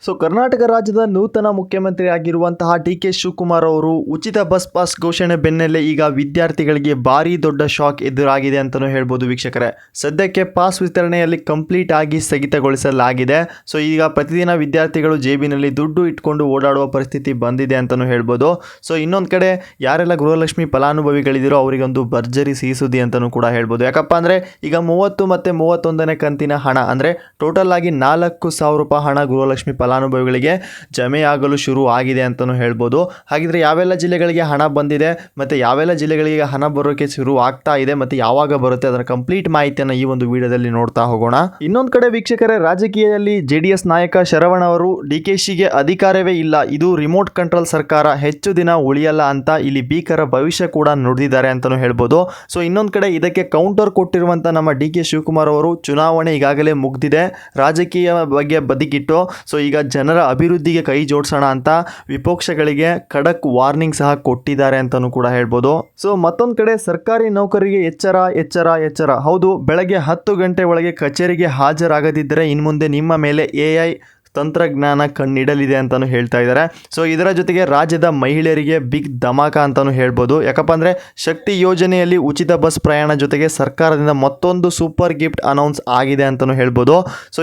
So Karnataka ರಾಜ್ಯದ ನೂತನ ಮುಖ್ಯಮಂತ್ರಿ ಆಗಿರುವಂತಹ ಡಿ.ಕೆ. ಶಿವಕುಮಾರ್ ಅವರು ಉಚಿತ ಬಸ್ ಪಾಸ್ ಘೋಷಣೆ ಬೆನ್ನಲ್ಲೇ ಈಗ ವಿದ್ಯಾರ್ಥಿಗಳಿಗೆ ಭಾರಿ ದೊಡ್ಡ ಶಾಕ್ ಎದುರಾಗಿದೆ ಅಂತಲೂ ಹೇಳ್ಬೋದು ವೀಕ್ಷಕರೇ. ಸದ್ಯಕ್ಕೆ ಪಾಸ್ ವಿತರಣೆಯಲ್ಲಿ ಕಂಪ್ಲೀಟ್ ಆಗಿ ಸ್ಥಗಿತಗೊಳಿಸಲಾಗಿದೆ. ಸೊ ಈಗ ಪ್ರತಿದಿನ ವಿದ್ಯಾರ್ಥಿಗಳು ಜೇಬಿನಲ್ಲಿ ದುಡ್ಡು ಇಟ್ಕೊಂಡು ಓಡಾಡುವ ಪರಿಸ್ಥಿತಿ ಬಂದಿದೆ ಅಂತಲೂ ಹೇಳ್ಬೋದು. ಸೊ ಇನ್ನೊಂದು ಕಡೆ ಯಾರೆಲ್ಲ ಗೃಹಲಕ್ಷ್ಮಿ ಫಲಾನುಭವಿಗಳಿದ್ದೀರೋ ಅವರಿಗೊಂದು ಭರ್ಜರಿ ಸಿಹಿ ಸುದ್ದಿ ಅಂತಲೂ ಕೂಡ ಹೇಳ್ಬೋದು. ಯಾಕಪ್ಪ ಅಂದರೆ ಈಗ 30 ಮತ್ತು 31ನೇ ಕಂತಿನ ಹಣ ಅಂದರೆ ಟೋಟಲ್ ಆಗಿ 4,000 ರೂಪಾಯಿ ಹಣ ಗೃಹಲಕ್ಷ್ಮಿ ಫಲಾನುಭವಿಗಳಿಗೆ ಜಮೆಯಾಗಲು ಶುರು ಆಗಿದೆ ಅಂತಲೂ ಹೇಳ್ಬೋದು. ಹಾಗಿದ್ರೆ ಯಾವೆಲ್ಲ ಜಿಲ್ಲೆಗಳಿಗೆ ಹಣ ಬಂದಿದೆ ಮತ್ತು ಯಾವೆಲ್ಲ ಜಿಲ್ಲೆಗಳಿಗೆ ಹಣ ಬರೋಕ್ಕೆ ಶುರು ಆಗ್ತಾ ಇದೆ ಮತ್ತು ಯಾವಾಗ ಬರುತ್ತೆ ಅದರ ಕಂಪ್ಲೀಟ್ ಮಾಹಿತಿಯನ್ನು ಈ ಒಂದು ವಿಡಿಯೋದಲ್ಲಿ ನೋಡ್ತಾ ಹೋಗೋಣ. ಇನ್ನೊಂದು ಕಡೆ ವೀಕ್ಷಕರೇ, ರಾಜಕೀಯದಲ್ಲಿ JDS ನಾಯಕ ಶರವಣ ಅವರು DKಶಿಗೆ ಅಧಿಕಾರವೇ ಇಲ್ಲ, ಇದು ರಿಮೋಟ್ ಕಂಟ್ರೋಲ್ ಸರ್ಕಾರ, ಹೆಚ್ಚು ದಿನ ಉಳಿಯಲ್ಲ ಅಂತ ಇಲ್ಲಿ ಭೀಕರ ಭವಿಷ್ಯ ಕೂಡ ನುಡಿದಿದ್ದಾರೆ ಅಂತಲೂ ಹೇಳ್ಬೋದು. ಸೊ ಇನ್ನೊಂದು ಕಡೆ ಇದಕ್ಕೆ ಕೌಂಟರ್ ಕೊಟ್ಟಿರುವಂಥ ನಮ್ಮ D.K. ಶಿವಕುಮಾರ್ ಅವರು ಚುನಾವಣೆ ಈಗಾಗಲೇ ಮುಗ್ದಿದೆ, ರಾಜಕೀಯ ಬಗ್ಗೆ ಬದಿಗಿಟ್ಟು ಸೊ ಈಗ ಜನರ ಅಭಿವೃದ್ಧಿಗೆ ಕೈ ಜೋಡಿಸೋಣ ಅಂತ ವಿಪಕ್ಷಗಳಿಗೆ ಖಡಕ್ ವಾರ್ನಿಂಗ್ ಸಹ ಕೊಟ್ಟಿದ್ದಾರೆ ಅಂತಲೂ ಕೂಡ ಹೇಳ್ಬೋದು. ಸೊ ಮತ್ತೊಂದು ಕಡೆ ಸರ್ಕಾರಿ ನೌಕರರಿಗೆ ಎಚ್ಚರ ಎಚ್ಚರ ಎಚ್ಚರ. ಹೌದು, ಬೆಳಗ್ಗೆ 10 ಗಂಟೆ ಒಳಗೆ ಕಚೇರಿಗೆ ಹಾಜರಾಗದಿದ್ದರೆ ಇನ್ಮುಂದೆ ನಿಮ್ಮ ಮೇಲೆ AI ತಂತ್ರಜ್ಞಾನ ಕಣ್ಣಿಡಲಿದೆ ಅಂತಲೂ ಹೇಳ್ತಾ ಇದ್ದಾರೆ. ಸೊ ಇದರ ಜೊತೆಗೆ ರಾಜ್ಯದ ಮಹಿಳೆಯರಿಗೆ ಬಿಗ್ ಧಮಾಕ ಅಂತಲೂ ಹೇಳ್ಬೋದು. ಯಾಕಪ್ಪ ಅಂದರೆ ಶಕ್ತಿ ಯೋಜನೆಯಲ್ಲಿ ಉಚಿತ ಬಸ್ ಪ್ರಯಾಣ ಜೊತೆಗೆ ಸರ್ಕಾರದಿಂದ ಮತ್ತೊಂದು ಸೂಪರ್ ಗಿಫ್ಟ್ ಅನೌನ್ಸ್ ಆಗಿದೆ ಅಂತಲೂ ಹೇಳ್ಬೋದು. ಸೊ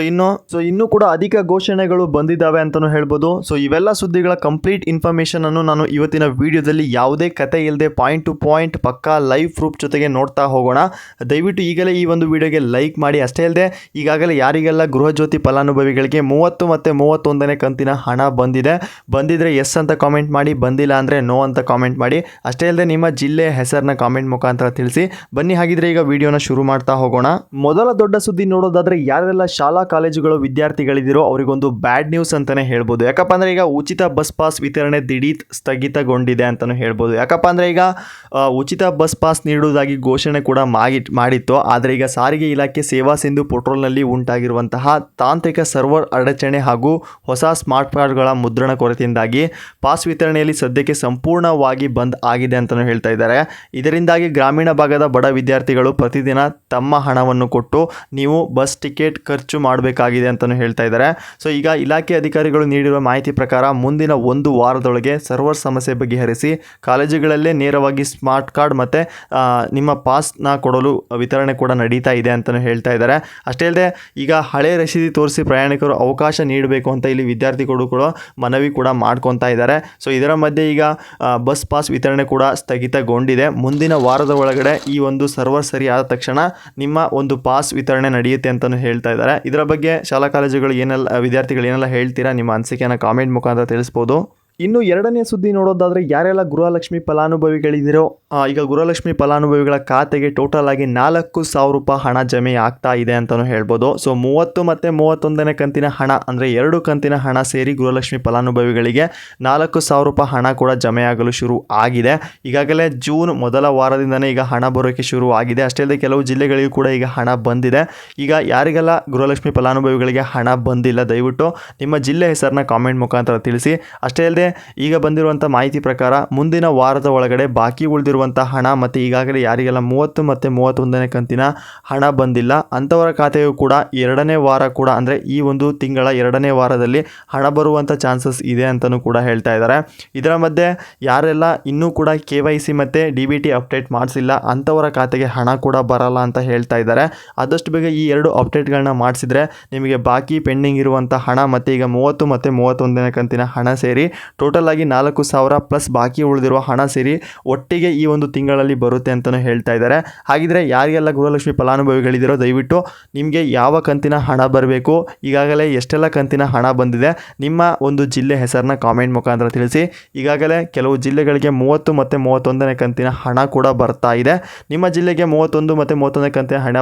ಇನ್ನೂ ಕೂಡ ಅಧಿಕ ಘೋಷಣೆಗಳು ಬಂದಿದ್ದಾವೆ ಅಂತಲೂ ಹೇಳ್ಬೋದು. ಸೊ ಇವೆಲ್ಲ ಸುದ್ದಿಗಳ ಕಂಪ್ಲೀಟ್ ಇನ್ಫಾರ್ಮೇಷನ್ ಅನ್ನು ನಾನು ಇವತ್ತಿನ ವಿಡಿಯೋದಲ್ಲಿ ಯಾವುದೇ ಕತೆ ಇಲ್ಲದೆ ಪಾಯಿಂಟ್ ಟು ಪಾಯಿಂಟ್ ಪಕ್ಕಾ ಲೈವ್ ಪ್ರೂಫ್ ಜೊತೆಗೆ ನೋಡ್ತಾ ಹೋಗೋಣ. ದಯವಿಟ್ಟು ಈಗಲೇ ಈ ಒಂದು ವಿಡಿಯೋಗೆ ಲೈಕ್ ಮಾಡಿ. ಅಷ್ಟೇ ಅಲ್ಲದೆ ಈಗಾಗಲೇ ಯಾರಿಗೆಲ್ಲ ಗೃಹಜ್ಯೋತಿ ಫಲಾನುಭವಿಗಳಿಗೆ 30 ಮತ್ತು 31ನೇ ಕಂತಿನ ಹಣ ಬಂದಿದ್ರೆ ಎಸ್ ಅಂತ ಕಾಮೆಂಟ್ ಮಾಡಿ, ಬಂದಿಲ್ಲ ಅಂದರೆ ನೋ ಅಂತ ಕಾಮೆಂಟ್ ಮಾಡಿ. ಅಷ್ಟೇ ಅಲ್ಲದೆ ನಿಮ್ಮ ಜಿಲ್ಲೆ ಹೆಸರನ್ನ ಕಾಮೆಂಟ್ ಮುಖಾಂತರ ತಿಳಿಸಿ. ಬನ್ನಿ ಹಾಗಿದ್ರೆ ಈಗ ವಿಡಿಯೋನ ಶುರು ಮಾಡ್ತಾ ಹೋಗೋಣ. ಮೊದಲ ದೊಡ್ಡ ಸುದ್ದಿ ನೋಡೋದಾದ್ರೆ ಯಾರೆಲ್ಲ ಶಾಲಾ ಕಾಲೇಜುಗಳು ವಿದ್ಯಾರ್ಥಿಗಳಿದ್ದೀರೋ ಅವರಿಗೊಂದು ಬ್ಯಾಡ್ ನ್ಯೂಸ್ ಅಂತಾನೆ ಹೇಳ್ಬೋದು. ಯಾಕಪ್ಪ ಅಂದರೆ ಈಗ ಉಚಿತ ಬಸ್ ಪಾಸ್ ವಿತರಣೆ ದಿಢೀರ್ ಸ್ಥಗಿತಗೊಂಡಿದೆ ಅಂತಲೂ ಹೇಳ್ಬೋದು. ಯಾಕಪ್ಪ ಅಂದರೆ ಈಗ ಉಚಿತ ಬಸ್ ಪಾಸ್ ನೀಡುವುದಾಗಿ ಘೋಷಣೆ ಕೂಡ ಮಾಡಿತ್ತು. ಆದರೆ ಈಗ ಸಾರಿಗೆ ಇಲಾಖೆ ಸೇವಾ ಸಿಂಧು ಪೋರ್ಟಲ್ನಲ್ಲಿ ಉಂಟಾಗಿರುವಂತಹ ತಾಂತ್ರಿಕ ಸರ್ವರ್ ಅಡಚಣೆ ಹಾಗೂ ಹೊಸ ಸ್ಮಾರ್ಟ್ ಕಾರ್ಡ್ಗಳ ಮುದ್ರಣ ಕೊರತೆಯಿಂದಾಗಿ ಪಾಸ್ ವಿತರಣೆಯಲ್ಲಿ ಸದ್ಯಕ್ಕೆ ಸಂಪೂರ್ಣವಾಗಿ ಬಂದ್ ಆಗಿದೆ ಅಂತಲೂ ಹೇಳ್ತಾ ಇದ್ದಾರೆ. ಇದರಿಂದಾಗಿ ಗ್ರಾಮೀಣ ಭಾಗದ ಬಡ ವಿದ್ಯಾರ್ಥಿಗಳು ಪ್ರತಿದಿನ ತಮ್ಮ ಹಣವನ್ನು ಕೊಟ್ಟು ನೀವು ಬಸ್ ಟಿಕೆಟ್ ಖರ್ಚು ಮಾಡಬೇಕಾಗಿದೆ ಅಂತಲೂ ಹೇಳ್ತಾ ಇದ್ದಾರೆ. ಸೊ ಈಗ ಇಲಾಖೆ ಅಧಿಕಾರಿಗಳು ನೀಡಿರುವ ಮಾಹಿತಿ ಪ್ರಕಾರ ಮುಂದಿನ 1 ವಾರದೊಳಗೆ ಸರ್ವರ್ ಸಮಸ್ಯೆ ಬಗೆಹರಿಸಿ ಕಾಲೇಜುಗಳಲ್ಲೇ ನೇರವಾಗಿ ಸ್ಮಾರ್ಟ್ ಕಾರ್ಡ್ ಮತ್ತು ನಿಮ್ಮ ಪಾಸ್ನ ಕೊಡಲು ವಿತರಣೆ ಕೂಡ ನಡೀತಾ ಇದೆ ಅಂತಲೂ ಹೇಳ್ತಾ ಇದ್ದಾರೆ. ಅಷ್ಟೇ ಅಲ್ಲದೆ ಈಗ ಹಳೆ ರಸೀದಿ ತೋರಿಸಿ ಪ್ರಯಾಣಿಕರು ಅವಕಾಶ ನೀಡಬೇಕು ಅಂತ ಇಲ್ಲಿ ವಿದ್ಯಾರ್ಥಿಗಳು ಕೂಡ ಮನವಿ ಕೂಡ ಮಾಡ್ಕೊತಾ ಇದ್ದಾರೆ. ಸೊ ಇದರ ಮಧ್ಯೆ ಈಗ ಬಸ್ ಪಾಸ್ ವಿತರಣೆ ಕೂಡ ಸ್ಥಗಿತಗೊಂಡಿದೆ. ಮುಂದಿನ ವಾರದ ಒಳಗಡೆ ಈ ಒಂದು ಸರ್ವರ್ ಸರಿ ಆದ ತಕ್ಷಣ ನಿಮ್ಮ ಒಂದು ಪಾಸ್ ವಿತರಣೆ ನಡೆಯುತ್ತೆ ಅಂತಲೂ ಹೇಳ್ತಾ ಇದ್ದಾರೆ. ಇದರ ಬಗ್ಗೆ ಶಾಲಾ ಕಾಲೇಜುಗಳು ವಿದ್ಯಾರ್ಥಿಗಳು ಏನೆಲ್ಲ ಹೇಳ್ತೀರಾ, ನಿಮ್ಮ ಅನಿಸಿಕೆಯನ್ನು ಕಾಮೆಂಟ್ ಮುಖಾಂತರ ತಿಳಿಸ್ಬೋದು. ಇನ್ನು ಎರಡನೇ ಸುದ್ದಿ ನೋಡೋದಾದರೆ ಯಾರೆಲ್ಲ ಗೃಹಲಕ್ಷ್ಮಿ ಫಲಾನುಭವಿಗಳಿದ್ದೀರೋ ಈಗ ಗೃಹಲಕ್ಷ್ಮಿ ಫಲಾನುಭವಿಗಳ ಖಾತೆಗೆ ಟೋಟಲ್ ಆಗಿ 4,000 ರೂಪಾಯಿ ಹಣ ಜಮೆ ಆಗ್ತಾ ಇದೆ ಅಂತಲೂ ಹೇಳ್ಬೋದು. ಸೊ 30 ಮತ್ತು 31ನೇ ಕಂತಿನ ಹಣ ಅಂದರೆ 2 ಕಂತಿನ ಹಣ ಸೇರಿ ಗೃಹಲಕ್ಷ್ಮಿ ಫಲಾನುಭವಿಗಳಿಗೆ 4,000 ರೂಪಾಯಿ ಹಣ ಕೂಡ ಜಮೆಯಾಗಲು ಶುರು ಆಗಿದೆ. ಈಗಾಗಲೇ ಜೂನ್ ಮೊದಲ ವಾರದಿಂದನೇ ಈಗ ಹಣ ಬರೋಕ್ಕೆ ಶುರು ಆಗಿದೆ. ಅಷ್ಟೇ ಅಲ್ಲದೆ ಕೆಲವು ಜಿಲ್ಲೆಗಳಿಗೂ ಕೂಡ ಈಗ ಹಣ ಬಂದಿದೆ. ಈಗ ಯಾರಿಗೆಲ್ಲ ಗೃಹಲಕ್ಷ್ಮಿ ಫಲಾನುಭವಿಗಳಿಗೆ ಹಣ ಬಂದಿಲ್ಲ ದಯವಿಟ್ಟು ನಿಮ್ಮ ಜಿಲ್ಲೆ ಹೆಸರನ್ನ ಕಾಮೆಂಟ್ ಮುಖಾಂತರ ತಿಳಿಸಿ. ಅಷ್ಟೇ ಅಲ್ಲದೆ ಈಗ ಬಂದಿರುವಂಥ ಮಾಹಿತಿ ಪ್ರಕಾರ ಮುಂದಿನ ವಾರದ ಒಳಗಡೆ ಬಾಕಿ ಉಳಿದಿರುವಂಥ ಹಣ ಮತ್ತು ಈಗಾಗಲೇ ಯಾರಿಗೆಲ್ಲ 30 ಮತ್ತು 31ನೇ ಕಂತಿನ ಹಣ ಬಂದಿಲ್ಲ ಅಂಥವರ ಖಾತೆಯು ಕೂಡ 2ನೇ ವಾರ ಕೂಡ ಅಂದರೆ ಈ ಒಂದು ತಿಂಗಳ 2ನೇ ವಾರದಲ್ಲಿ ಹಣ ಬರುವಂಥ ಚಾನ್ಸಸ್ ಇದೆ ಅಂತಲೂ ಕೂಡ ಹೇಳ್ತಾ ಇದ್ದಾರೆ. ಇದರ ಮಧ್ಯೆ ಯಾರೆಲ್ಲ ಇನ್ನೂ ಕೂಡ KYC ಮತ್ತು DBT ಅಪ್ಡೇಟ್ ಮಾಡಿಸಿಲ್ಲ ಅಂಥವರ ಖಾತೆಗೆ ಹಣ ಕೂಡ ಬರಲ್ಲ ಅಂತ ಹೇಳ್ತಾ ಇದ್ದಾರೆ. ಆದಷ್ಟು ಬೇಗ ಈ 2 ಅಪ್ಡೇಟ್ಗಳನ್ನ ಮಾಡಿಸಿದ್ರೆ ನಿಮಗೆ ಬಾಕಿ ಪೆಂಡಿಂಗ್ ಇರುವಂಥ ಹಣ ಮತ್ತು ಈಗ 30 ಮತ್ತು 31ನೇ ಕಂತಿನ ಹಣ ಸೇರಿ ಟೋಟಲ್ ಆಗಿ 4,000 ಪ್ಲಸ್ ಬಾಕಿ ಉಳಿದಿರುವ ಹಣ ಸೇರಿ ಒಟ್ಟಿಗೆ ಈ ಒಂದು ತಿಂಗಳಲ್ಲಿ ಬರುತ್ತೆ ಅಂತಲೂ ಹೇಳ್ತಾ ಇದ್ದಾರೆ. ಹಾಗಿದ್ರೆ ಯಾರಿಗೆಲ್ಲ ಗೃಹಲಕ್ಷ್ಮಿ ಫಲಾನುಭವಿಗಳಿದ್ದೀರೋ ದಯವಿಟ್ಟು ನಿಮಗೆ ಯಾವ ಕಂತಿನ ಹಣ ಬರಬೇಕು, ಈಗಾಗಲೇ ಎಷ್ಟೆಲ್ಲ ಕಂತಿನ ಹಣ ಬಂದಿದೆ, ನಿಮ್ಮ ಒಂದು ಜಿಲ್ಲೆ ಹೆಸರನ್ನ ಕಾಮೆಂಟ್ ಮುಖಾಂತರ ತಿಳಿಸಿ. ಈಗಾಗಲೇ ಕೆಲವು ಜಿಲ್ಲೆಗಳಿಗೆ 30 ಮತ್ತು 31ನೇ ಕಂತಿನ ಹಣ ಕೂಡ ಬರ್ತಾ ಇದೆ. ನಿಮ್ಮ ಜಿಲ್ಲೆಗೆ 31 ಮತ್ತು 31ನೇ ಕಂತಿನ ಹಣ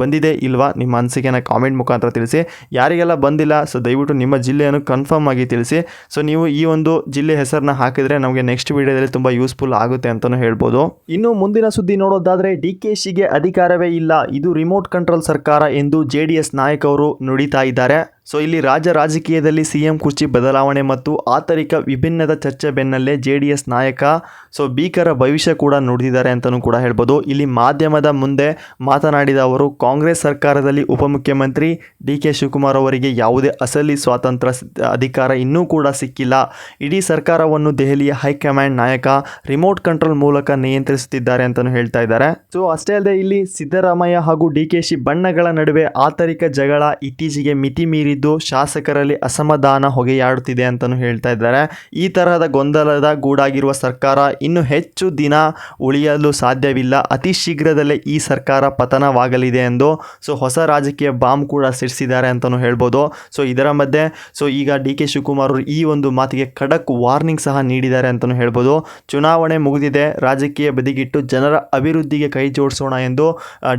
ಬಂದಿದೆ ಇಲ್ವಾ, ನಿಮ್ಮ ಅನಿಸಿಕೆನ ಕಾಮೆಂಟ್ ಮುಖಾಂತರ ತಿಳಿಸಿ. ಯಾರಿಗೆಲ್ಲ ಬಂದಿಲ್ಲ ಸೊ ದಯವಿಟ್ಟು ನಿಮ್ಮ ಜಿಲ್ಲೆಯನ್ನು ಕನ್ಫರ್ಮ್ ಆಗಿ ತಿಳಿಸಿ. ಸೊ ನೀವು ಈ ಒಂದು ಜಿಲ್ಲೆ ಹೆಸರನ್ನ ಹಾಕಿದ್ರೆ ನಮಗೆ ನೆಕ್ಸ್ಟ್ ವಿಡಿಯೋದಲ್ಲಿ ತುಂಬಾ ಯೂಸ್ಫುಲ್ ಆಗುತ್ತೆ ಅಂತಾನೂ ಹೇಳ್ಬೋದು. ಇನ್ನು ಮುಂದಿನ ಸುದ್ದಿ ನೋಡೋದಾದ್ರೆ DKಶಿಗೆ ಅಧಿಕಾರವೇ ಇಲ್ಲ, ಇದು ರಿಮೋಟ್ ಕಂಟ್ರೋಲ್ ಸರ್ಕಾರ ಎಂದು JDS ನಾಯಕರು ನುಡಿತಾ ಇದ್ದಾರೆ. ಸೊ ಇಲ್ಲಿ ರಾಜಕೀಯದಲ್ಲಿ ಸಿಎಂ ಕುರ್ಚಿ ಬದಲಾವಣೆ ಮತ್ತು ಆಂತರಿಕ ವಿಭಿನ್ನದ ಚರ್ಚೆ ಬೆನ್ನಲ್ಲೇ JDS ನಾಯಕ ಭೀಕರ ಭವಿಷ್ಯ ಕೂಡ ನುಡಿದಿದ್ದಾರೆ ಅಂತಲೂ ಕೂಡ ಹೇಳ್ಬೋದು. ಇಲ್ಲಿ ಮಾಧ್ಯಮದ ಮುಂದೆ ಮಾತನಾಡಿದ ಅವರು, ಕಾಂಗ್ರೆಸ್ ಸರ್ಕಾರದಲ್ಲಿ ಉಪಮುಖ್ಯಮಂತ್ರಿ DK ಶಿವಕುಮಾರ್ ಅವರಿಗೆ ಯಾವುದೇ ಅಸಲಿ ಸ್ವಾತಂತ್ರ್ಯ ಅಧಿಕಾರ ಇನ್ನೂ ಕೂಡ ಸಿಕ್ಕಿಲ್ಲ. ಇಡೀ ಸರ್ಕಾರವನ್ನು ದೆಹಲಿಯ ಹೈಕಮಾಂಡ್ ನಾಯಕ ರಿಮೋಟ್ ಕಂಟ್ರೋಲ್ ಮೂಲಕ ನಿಯಂತ್ರಿಸುತ್ತಿದ್ದಾರೆ ಅಂತಲೂ ಹೇಳ್ತಾ ಇದ್ದಾರೆ. ಸೊ ಅಷ್ಟೇ ಅಲ್ಲದೆ ಇಲ್ಲಿ ಸಿದ್ದರಾಮಯ್ಯ ಹಾಗೂ DKಶಿ ಬಣ್ಣಗಳ ನಡುವೆ ಆಂತರಿಕ ಜಗಳ ಇತ್ತೀಚೆಗೆ ಮಿತಿ ಮೀರಿದ್ದು ಶಾಸಕರಲ್ಲಿ ಅಸಮಾಧಾನ ಹೊಗೆಯಾಡುತ್ತಿದೆ ಅಂತಲೂ ಹೇಳ್ತಾ ಇದ್ದಾರೆ. ಈ ತರಹದ ಗೊಂದಲದ ಗೂಡಾಗಿರುವ ಸರ್ಕಾರ ಇನ್ನು ಹೆಚ್ಚು ದಿನ ಉಳಿಯಲು ಸಾಧ್ಯವಿಲ್ಲ. ಅತಿ ಶೀಘ್ರದಲ್ಲೇ ಈ ಸರ್ಕಾರ ಪತನವಾಗಲಿದೆ ಎಂದು ಹೊಸ ರಾಜಕೀಯ ಬಾಂಬ್ ಕೂಡ ಸಿಡಿಸಿದ್ದಾರೆ ಅಂತಲೂ ಹೇಳ್ಬೋದು. ಸೊ ಇದರ ಮಧ್ಯೆ ಈಗ DK ಶಿವಕುಮಾರ್ ಅವರು ಈ ಒಂದು ಮಾತಿಗೆ ಖಡಕ್ ವಾರ್ನಿಂಗ್ ಸಹ ನೀಡಿದ್ದಾರೆ ಅಂತಲೂ ಹೇಳ್ಬೋದು. ಚುನಾವಣೆ ಮುಗಿದಿದೆ, ರಾಜಕೀಯ ಬದಿಗಿಟ್ಟು ಜನರ ಅಭಿವೃದ್ಧಿಗೆ ಕೈ ಜೋಡಿಸೋಣ ಎಂದು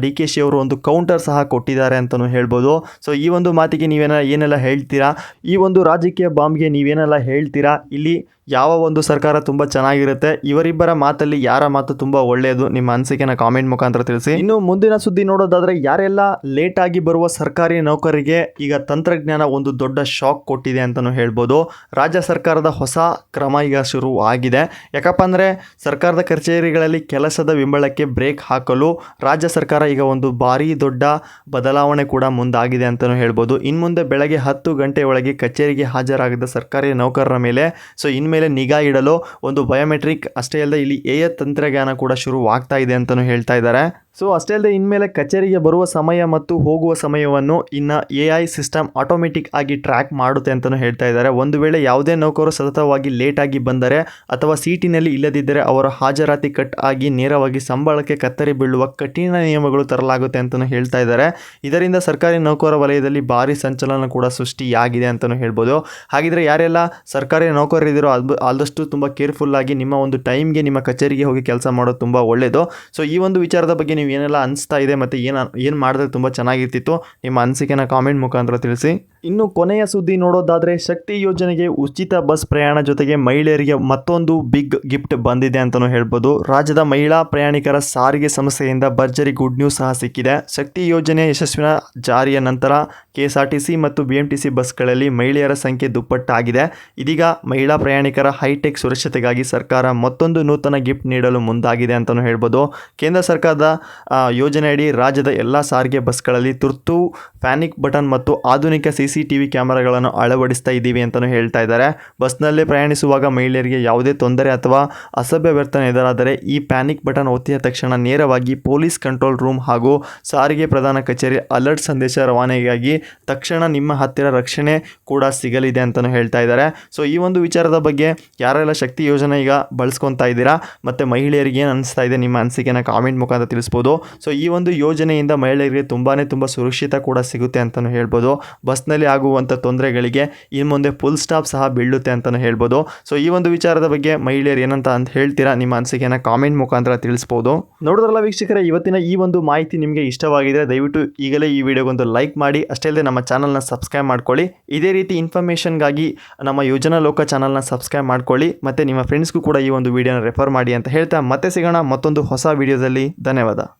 DKಶಿ ಅವರು ಒಂದು ಕೌಂಟರ್ ಸಹ ಕೊಟ್ಟಿದ್ದಾರೆ ಅಂತಲೂ ಹೇಳ್ಬೋದು. ಸೊ ಈ ಒಂದು ಮಾತಿಗೆ ಏನೆಲ್ಲ ಹೇಳ್ತೀರಾ, ಈ ಒಂದು ರಾಜಕೀಯ ಬಾಂಬ್ಗೆ ನೀವೇನೆಲ್ಲ ಹೇಳ್ತೀರಾ, ಇಲ್ಲಿ ಯಾವ ಒಂದು ಸರ್ಕಾರ ತುಂಬ ಚೆನ್ನಾಗಿರುತ್ತೆ, ಇವರಿಬ್ಬರ ಮಾತಲ್ಲಿ ಯಾರ ಮಾತು ತುಂಬ ಒಳ್ಳೆಯದು, ನಿಮ್ಮ ಅನಿಸಿಕೆನ ಕಾಮೆಂಟ್ ಮುಖಾಂತರ ತಿಳಿಸಿ. ಇನ್ನು ಮುಂದಿನ ಸುದ್ದಿ ನೋಡೋದಾದರೆ, ಯಾರೆಲ್ಲ ಲೇಟಾಗಿ ಬರುವ ಸರ್ಕಾರಿ ನೌಕರರಿಗೆ ಈಗ ತಂತ್ರಜ್ಞಾನ ಒಂದು ದೊಡ್ಡ ಶಾಕ್ ಕೊಟ್ಟಿದೆ ಅಂತಲೂ ಹೇಳ್ಬೋದು. ರಾಜ್ಯ ಸರ್ಕಾರದ ಹೊಸ ಕ್ರಮ ಈಗ ಶುರು ಆಗಿದೆ. ಯಾಕಪ್ಪ ಅಂದರೆ ಸರ್ಕಾರದ ಕಚೇರಿಗಳಲ್ಲಿ ಕೆಲಸದ ವಿಂಬಳಕ್ಕೆ ಬ್ರೇಕ್ ಹಾಕಲು ರಾಜ್ಯ ಸರ್ಕಾರ ಈಗ ಒಂದು ಭಾರಿ ದೊಡ್ಡ ಬದಲಾವಣೆ ಕೂಡ ಮುಂದಾಗಿದೆ ಅಂತಲೂ ಹೇಳ್ಬೋದು. ಇನ್ನು ಮುಂದೆ ಬೆಳಗ್ಗೆ 10 ಗಂಟೆಯೊಳಗೆ ಕಚೇರಿಗೆ ಹಾಜರಾಗದ ಸರ್ಕಾರಿ ನೌಕರರ ಮೇಲೆ ಇನ್ಮೇಲೆ ನಿಗಾ ಇಡಲು ಒಂದು ಬಯೋಮೆಟ್ರಿಕ್, ಅಷ್ಟೇ ಅಲ್ಲದೆ ಇಲ್ಲಿ AI ತಂತ್ರಜ್ಞಾನ ಕೂಡ ಶುರುವಾಗ್ತಾ ಇದೆ ಅಂತಲೂ ಹೇಳ್ತಾ ಇದ್ದಾರೆ. ಸೊ ಅಷ್ಟೇ ಅಲ್ಲದೆ ಇನ್ಮೇಲೆ ಕಚೇರಿಗೆ ಬರುವ ಸಮಯ ಮತ್ತು ಹೋಗುವ ಸಮಯವನ್ನು ಇನ್ನು AI ಸಿಸ್ಟಮ್ ಆಟೋಮೆಟಿಕ್ ಆಗಿ ಟ್ರ್ಯಾಕ್ ಮಾಡುತ್ತೆ ಅಂತಲೂ ಹೇಳ್ತಾ ಇದ್ದಾರೆ. ಒಂದು ವೇಳೆ ಯಾವುದೇ ನೌಕರು ಸತತವಾಗಿ ಲೇಟಾಗಿ ಬಂದರೆ ಅಥವಾ ಸೀಟಿನಲ್ಲಿ ಇಲ್ಲದಿದ್ದರೆ ಅವರ ಹಾಜರಾತಿ ಕಟ್ ಆಗಿ ನೇರವಾಗಿ ಸಂಬಳಕ್ಕೆ ಕತ್ತರಿ ಬೀಳುವ ಕಠಿಣ ನಿಯಮಗಳು ತರಲಾಗುತ್ತೆ ಅಂತಲೂ ಹೇಳ್ತಾ ಇದ್ದಾರೆ. ಇದರಿಂದ ಸರ್ಕಾರಿ ನೌಕರ ವಲಯದಲ್ಲಿ ಭಾರಿ ಸಂಚಲನ ಕೂಡ ಸೃಷ್ಟಿಯಾಗಿದೆ ಅಂತಲೂ ಹೇಳ್ಬೋದು. ಹಾಗಿದ್ರೆ ಯಾರೆಲ್ಲ ಸರ್ಕಾರಿ ನೌಕರರಿದ್ದೀರೋ ಆದಷ್ಟು ತುಂಬ ಕೇರ್ಫುಲ್ಲಾಗಿ ನಿಮ್ಮ ಒಂದು ಟೈಮ್ಗೆ ನಿಮ್ಮ ಕಚೇರಿಗೆ ಹೋಗಿ ಕೆಲಸ ಮಾಡೋದು ತುಂಬ ಒಳ್ಳೆಯದು. ಸೊ ಈ ಒಂದು ವಿಚಾರದ ಬಗ್ಗೆ ನೀವು ಏನೆಲ್ಲ ಅನಿಸ್ತಾ ಇದೆ ಮತ್ತು ಏನು ಮಾಡಿದ್ರೆ ತುಂಬ ಚೆನ್ನಾಗಿರ್ತಿತ್ತು, ನಿಮ್ಮ ಅನಿಸಿಕೆನ ಕಾಮೆಂಟ್ ಮುಖಾಂತರ ತಿಳಿಸಿ. ಇನ್ನು ಕೊನೆಯ ಸುದ್ದಿ ನೋಡೋದಾದರೆ, ಶಕ್ತಿ ಯೋಜನೆಗೆ ಉಚಿತ ಬಸ್ ಪ್ರಯಾಣ ಜೊತೆಗೆ ಮಹಿಳೆಯರಿಗೆ ಮತ್ತೊಂದು ಬಿಗ್ ಗಿಫ್ಟ್ ಬಂದಿದೆ ಅಂತಲೂ ಹೇಳ್ಬೋದು. ರಾಜ್ಯದ ಮಹಿಳಾ ಪ್ರಯಾಣಿಕರ ಸಾರಿಗೆ ಸಂಸ್ಥೆಯಿಂದ ಭರ್ಜರಿ ಗುಡ್ ನ್ಯೂಸ್ ಸಹ ಸಿಕ್ಕಿದೆ. ಶಕ್ತಿ ಯೋಜನೆಯ ಯಶಸ್ವಿನ ಜಾರಿಯ ನಂತರ KSRTC ಮತ್ತು BMTC ಬಸ್ಗಳಲ್ಲಿ ಮಹಿಳೆಯರ ಸಂಖ್ಯೆ ದುಪ್ಪಟ್ಟಾಗಿದೆ. ಇದೀಗ ಮಹಿಳಾ ಪ್ರಯಾಣಿಕರ ಹೈಟೆಕ್ ಸುರಕ್ಷತೆಗಾಗಿ ಸರ್ಕಾರ ಮತ್ತೊಂದು ನೂತನ ಗಿಫ್ಟ್ ನೀಡಲು ಮುಂದಾಗಿದೆ ಅಂತಲೂ ಹೇಳ್ಬೋದು. ಕೇಂದ್ರ ಸರ್ಕಾರದ ಯೋಜನೆಯಡಿ ರಾಜ್ಯದ ಎಲ್ಲ ಸಾರಿಗೆ ಬಸ್ಗಳಲ್ಲಿ ತುರ್ತು ಪ್ಯಾನಿಕ್ ಬಟನ್ ಮತ್ತು ಆಧುನಿಕ CCTV ಕ್ಯಾಮೆರಾಗಳನ್ನು ಅಳವಡಿಸ್ತಾ ಇದ್ದೀವಿ ಅಂತಲೂ ಹೇಳ್ತಾ ಇದ್ದಾರೆ. ಬಸ್ನಲ್ಲಿ ಪ್ರಯಾಣಿಸುವಾಗ ಮಹಿಳೆಯರಿಗೆ ಯಾವುದೇ ತೊಂದರೆ ಅಥವಾ ಅಸಭ್ಯ ವರ್ತನೆ ಎದುರಾದರೆ ಈ ಪ್ಯಾನಿಕ್ ಬಟನ್ ಒತ್ತಿದ ತಕ್ಷಣ ನೇರವಾಗಿ ಪೊಲೀಸ್ ಕಂಟ್ರೋಲ್ ರೂಮ್ ಹಾಗೂ ಸಾರಿಗೆ ಪ್ರಧಾನ ಕಚೇರಿ ಅಲರ್ಟ್ ಸಂದೇಶ ರವಾನೆಗಾಗಿ ತಕ್ಷಣ ನಿಮ್ಮ ಹತ್ತಿರ ರಕ್ಷಣೆ ಕೂಡ ಸಿಗಲಿದೆ ಅಂತಲೂ ಹೇಳ್ತಾ ಇದ್ದಾರೆ. ಸೊ ಈ ಒಂದು ವಿಚಾರದ ಬಗ್ಗೆ ಯಾರೆಲ್ಲ ಶಕ್ತಿ ಯೋಜನೆ ಈಗ ಬಳಸ್ಕೊತಾ ಇದ್ದೀರಾ ಮತ್ತು ಮಹಿಳೆಯರಿಗೆ ಏನು ಅನಿಸ್ತಾ ಇದೆ, ನಿಮ್ಮ ಅನಿಸಿಕೆನ ಕಾಮೆಂಟ್ ಮುಖಾಂತರ ತಿಳಿಸ್ಬೋದು. ಸೊ ಈ ಒಂದು ಯೋಜನೆಯಿಂದ ಮಹಿಳೆಯರಿಗೆ ತುಂಬ ಸುರಕ್ಷಿತ ಕೂಡ ಸಿಗುತ್ತೆ ಅಂತಲೂ ಹೇಳ್ಬೋದು. ಬಸ್ನಲ್ಲಿ ಆಗುವಂಥ ತೊಂದರೆಗಳಿಗೆ ಇನ್ನು ಮುಂದೆ ಫುಲ್ ಸ್ಟಾಪ್ ಸಹ ಬೀಳುತ್ತೆ ಅಂತಲೂ ಹೇಳ್ಬೋದು. ಸೊ ಈ ಒಂದು ವಿಚಾರದ ಬಗ್ಗೆ ಮಹಿಳೆಯರು ಏನಂತ ಹೇಳ್ತೀರಾ, ನಿಮ್ಮ ಅನಿಸಿಕೆನ ಕಾಮೆಂಟ್ ಮುಖಾಂತರ ತಿಳಿಸ್ಬೋದು. ನೋಡಿದ್ರಲ್ಲ ವೀಕ್ಷಕರೇ, ಇವತ್ತಿನ ಈ ಒಂದು ಮಾಹಿತಿ ನಿಮಗೆ ಇಷ್ಟವಾಗಿದ್ರೆ ದಯವಿಟ್ಟು ಈಗಲೇ ಈ ವಿಡಿಯೋಗೊಂದು ಲೈಕ್ ಮಾಡಿ, ಅಷ್ಟೇ ಅಲ್ಲದೆ ನಮ್ಮ ಚಾನಲ್ನ ಸಬ್ಸ್ಕ್ರೈಬ್ ಮಾಡ್ಕೊಳ್ಳಿ. ಇದೇ ರೀತಿ ಇನ್ಫಾರ್ಮೇಷನ್ಗಾಗಿ ನಮ್ಮ ಯೋಜನಾ ಲೋಕ ಚಾನಲ್ನ ಸಬ್ಸ್ಕ್ರೈಬ್ ಮಾಡ್ಕೊಳ್ಳಿ ಮತ್ತು ನಿಮ್ಮ ಫ್ರೆಂಡ್ಸ್ಗೂ ಕೂಡ ಈ ಒಂದು ವಿಡಿಯೋನ ರೆಫರ್ ಮಾಡಿ ಅಂತ ಹೇಳ್ತಾ ಮತ್ತೆ ಸಿಗೋಣ ಮತ್ತೊಂದು ಹೊಸ ವಿಡಿಯೋದಲ್ಲಿ. ಧನ್ಯವಾದ.